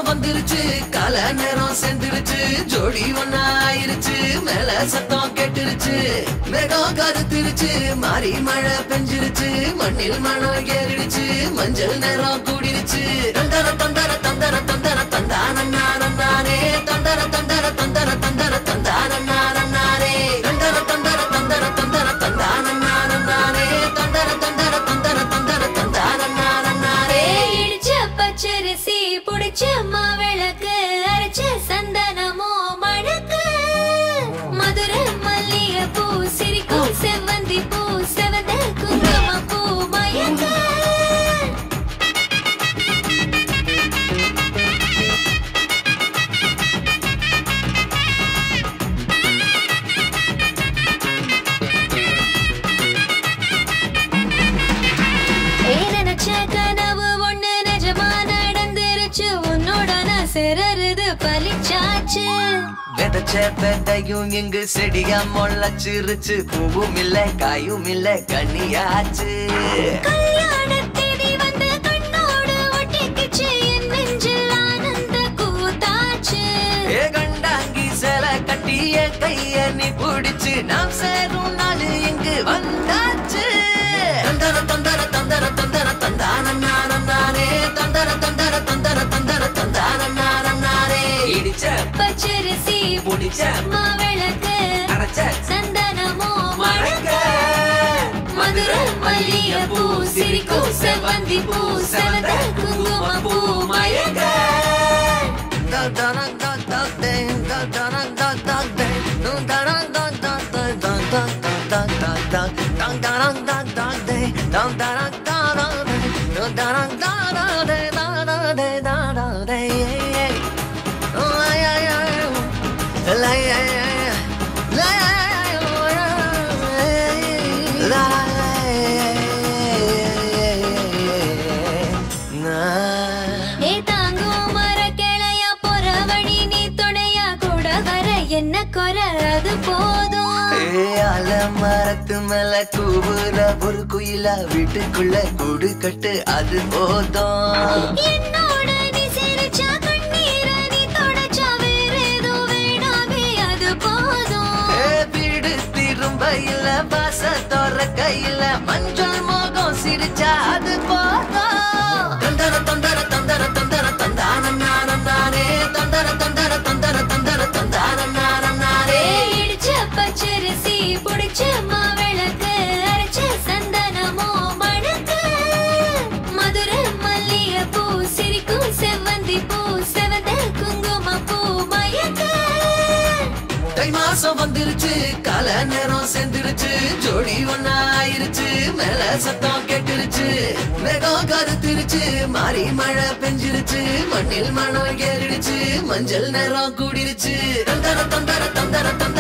மாசம் வந்துருச்சு கால நேரம் சென்றுருச்சு ஜோடி ஒன்னா ஆயிருச்சு மேல சத்தம் கேட்டுருச்சு மேகம் கருத்துருச்சு மாறி மழை பெஞ்சிருச்சு மண்ணில் மணம் ஏறிடுச்சு மஞ்சள் நேரம் கூடிருச்சு தந்தர தந்தர தந்தர தந்தர தந்தானே தந்தர தந்தர தந்தர தந்தர தந்தானே தந்தர தந்தர தந்தர தந்தர தந்தானே தந்தர தந்தர தந்தர தந்தர தந்தானே இடிச்ச பச்சரிசி புடிச்ச மாவிளக்கு அரைச்ச சந்தனமோ மணக்கு மதுர மல்லிய பூ சிரிக்கும் செவ்வந்தி பூ செவந்த குங்கும பூ மயக்க கனவு ஒண்ணு நிஜமா நடந்துருச்சு உன்னோட நான் சிறருது பலிச்சாச்சு விதைச்ச விதையும் இங்கு செடியா முளைச்சிருச்சு பூவும் இல்ல காயும் இல்ல கனியாச்சு கல்யாண தேதி வந்து கண்ணோடு ஒட்டிக்கிச்சு என் நெஞ்சில் ஆனந்த கூத்தாச்சு ஏ கண்டாங்கி சில கட்டிய கைய நீ பிடிச்சு நாம் சேரும் நாள் இங்கு வந்தாச்சு தந்தர தந்தர தந்தர தந்தர தந்தானே தந்தர தந்தர தந்தர தந்தர தந்தானே இடிச்ச பச்சரிசி புடிச்ச மாவிளக்கு அரைச்ச சந்தனமோ மணக்க மதுர மல்லிய பூ சிரிக்கும் செவ்வந்தி பூ செவந்த குங்கும பூ மயக்க என்ன குறை அது போதும் மரத்து மேல கூவுற ஒரு குயிலா வீட்டுக்குள்ள கூடு கட்டு அது போதும் என்னோட நீ சிரிச்சா கண்ணீர நீ தொடச்சா வேற ஏதோ வேணாமே அது போதும் வீடு திரும்ப இல்ல பாச தோற கையில மஞ்சள் மோகம் சிரிச்சா அது போதும் தந்தர தந்தர தந்தர தந்தர தந்தானே தந்தர தந்தர தந்தர தந்தர தந்தானே இடிச்ச பச்சரிசி புடிச்ச மாவிளக்கு அரைச்ச சந்தனமோ மணக்கு மதுர மல்லிய பூ சிரிக்கும் செவ்வந்தி பூ செவந்த குங்கும பூ மயக்க தை மாசம் வந்துருச்சு கால நேரம் சென்றுருச்சு ஜோடி ஒன்னா ஆயிருச்சு மேல சத்தம் கேட்டுருச்சு மேகம் கருத்துருச்சு மாறி மழை பெஞ்சிருச்சு மண்ணில் மணம் ஏறிடுச்சு மஞ்சள் நேரம் கூடிருச்சு தந்தர தந்தர தந்தர தந்தர